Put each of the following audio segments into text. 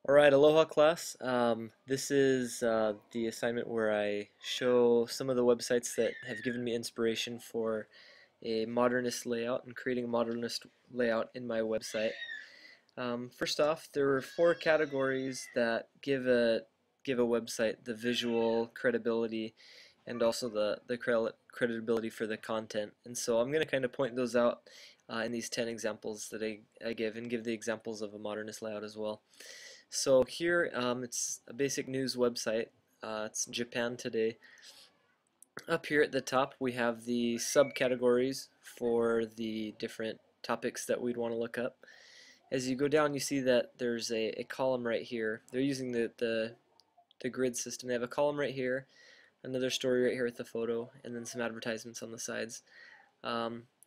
Alright, aloha class. This is the assignment where I show some of the websites that have given me inspiration for a modernist layout and creating a modernist layout in my website. First off, there are four categories that give a website the visual credibility and also the credibility for the content. And so I'm going to kind of point those out in these 10 examples that I give, and give the examples of a modernist layout as well. So here, it's a basic news website. It's Japan Today. Up here at the top, we have the subcategories for the different topics that we'd want to look up. As you go down, you see that there's a column right here. They're using the grid system. They have a column right here, another story right here with the photo, and then some advertisements on the sides.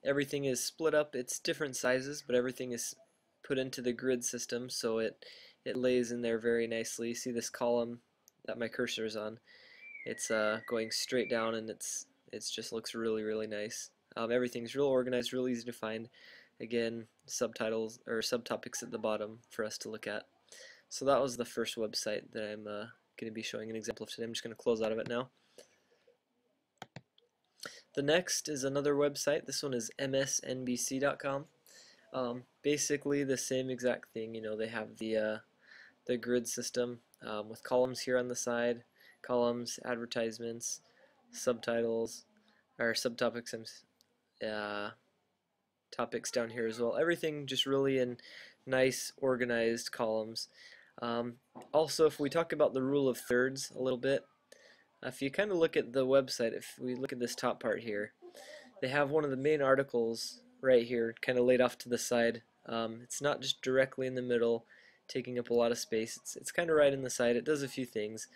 Everything is split up. It's different sizes, but everything is put into the grid system, so it lays in there very nicely. See this column that my cursor is on? It's going straight down, and it's just looks really nice. Everything's real organized, real easy to find. Again, subtitles or subtopics at the bottom for us to look at. So that was the first website that I'm going to be showing an example of today. I'm just going to close out of it now. The next is another website. This one is msnbc.com. Basically the same exact thing. You know, they have the grid system with columns here on the side, columns, advertisements, subtitles, or subtopics, and topics down here as well. Everything just really in nice organized columns. Also, if we talk about the rule of thirds a little bit, if you kind of look at the website, if we look at this top part here, they have one of the main articles right here, kind of laid off to the side. It's not just directly in the middle, taking up a lot of space. It's kind of right in the side. It does a few things.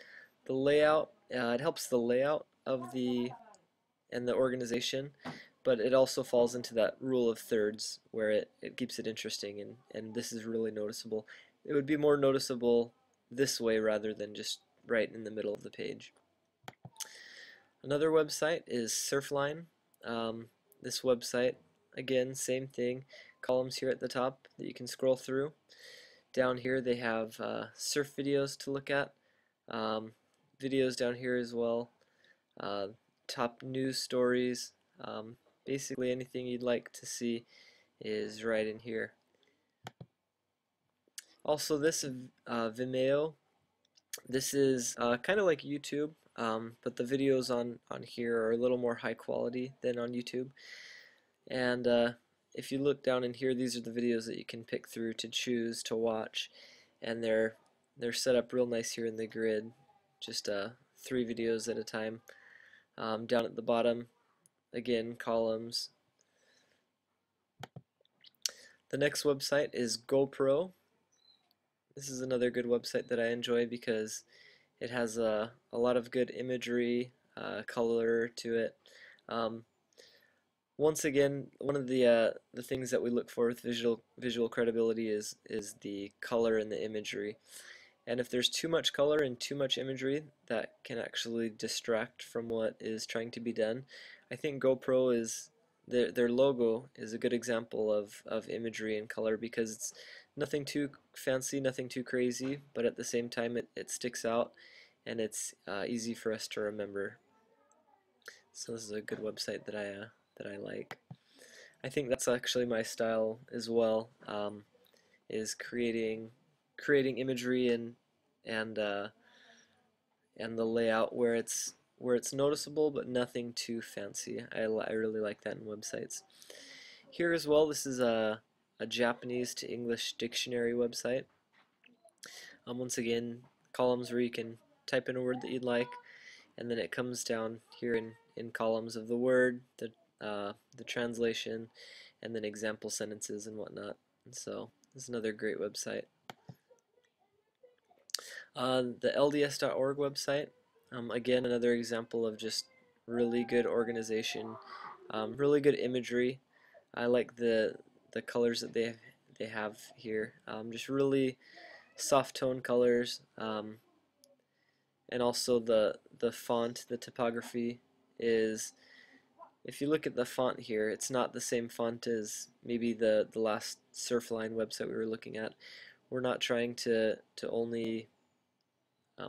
The layout, it helps the layout of the organization, but it also falls into that rule of thirds where it keeps it interesting, and this is really noticeable. It would be more noticeable this way rather than just right in the middle of the page. Another website is Surfline. This website, again, same thing, columns here at the top that you can scroll through. Down here they have surf videos to look at, videos down here as well, top news stories, basically anything you'd like to see is right in here. Also, this Vimeo, this is kind of like YouTube, but the videos on here are a little more high quality than on YouTube. And if you look down in here, these are the videos that you can pick through to choose to watch, and they're set up real nice here in the grid, just 3 videos at a time. Down at the bottom, again, columns. The next website is GoPro. This is another good website that I enjoy because it has a lot of good imagery, color to it. Once again, one of the things that we look for with visual credibility is the color and the imagery. And if there's too much color and too much imagery, that can actually distract from what is trying to be done. I think GoPro is their logo is a good example of imagery and color because it's nothing too fancy, nothing too crazy, but at the same time it sticks out, and it's easy for us to remember. So this is a good website that I like. I think that's actually my style as well, is creating imagery and and the layout where it's noticeable but nothing too fancy. I really like that in websites. Here as well, this is a Japanese to English dictionary website. Once again, columns where you can type in a word that you'd like, and then it comes down here in columns of the word, the translation, and then example sentences and whatnot. And so this is another great website. The LDS.org website, again, another example of just really good organization, really good imagery. I like the colors that they have here, just really soft tone colors, and also the font, the typography is. If you look at the font here, it's not the same font as maybe the last Surfline website we were looking at, we're not trying to only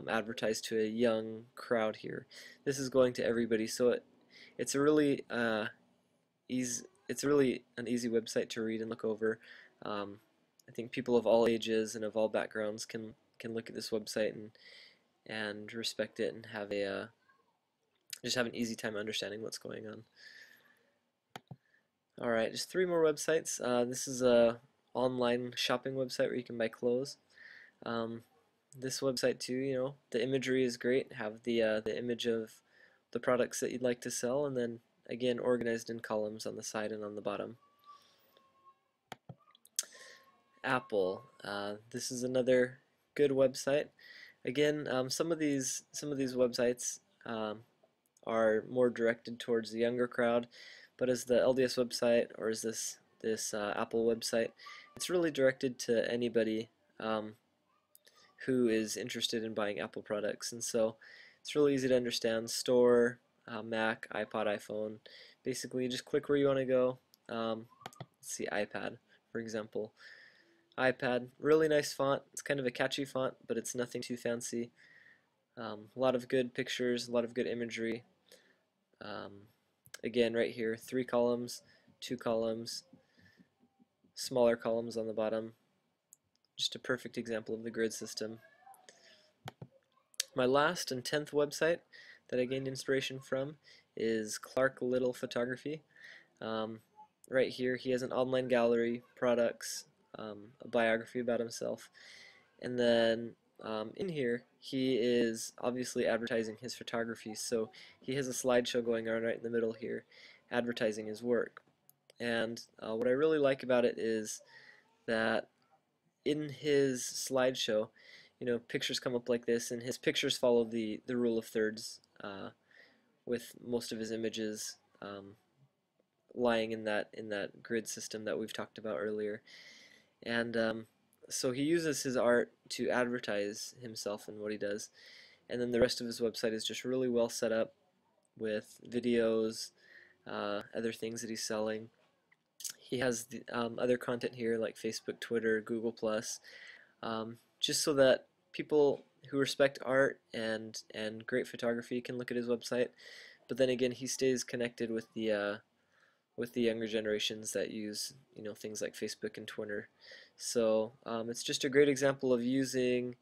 advertise to a young crowd here. This is going to everybody, so it's a really it's really an easy website to read and look over. Um, I think people of all ages and of all backgrounds can look at this website and respect it and have a just have an easy time understanding what's going on. All right, just 3 more websites. This is a online shopping website where you can buy clothes. Um, this website too, the imagery is great. Have the image of the products that you'd like to sell, and then again organized in columns on the side and on the bottom. Apple. This is another good website. Again, some of these websites are more directed towards the younger crowd, but as the LDS website, or as this Apple website, it's really directed to anybody who is interested in buying Apple products, and so it's really easy to understand. Store, Mac, iPod, iPhone. Basically, you just click where you want to go. Let's see, iPad, for example. iPad, really nice font. It's kind of a catchy font, but it's nothing too fancy. A lot of good pictures, a lot of good imagery. Again, right here, 3 columns, 2 columns, smaller columns on the bottom. Just a perfect example of the grid system. My last and 10th website that I gained inspiration from is Clark Little Photography. Right here, he has an online gallery, products, a biography about himself, and then in here he is obviously advertising his photography, so he has a slideshow going on right in the middle here advertising his work. And what I really like about it is that in his slideshow, pictures come up like this, and his pictures follow the rule of thirds, with most of his images lying in that grid system that we've talked about earlier. And so he uses his art to advertise himself and what he does, and then the rest of his website is just really well set up with videos, other things that he's selling. He has the, other content here like Facebook, Twitter, Google+, just so that people who respect art and great photography can look at his website. But then again, he stays connected with the younger generations that use things like Facebook and Twitter. So it's just a great example of using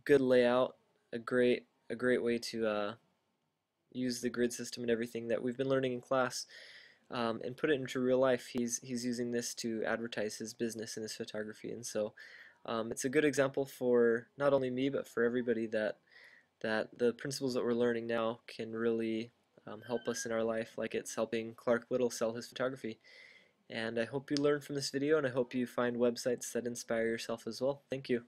good layout, a great way to use the grid system and everything that we've been learning in class, and put it into real life. He's using this to advertise his business and his photography, and so it's a good example for not only me but for everybody that the principles that we're learning now can really help us in our life, like it's helping Clark Little sell his photography. And I hope you learn from this video, and I hope you find websites that inspire yourself as well. Thank you.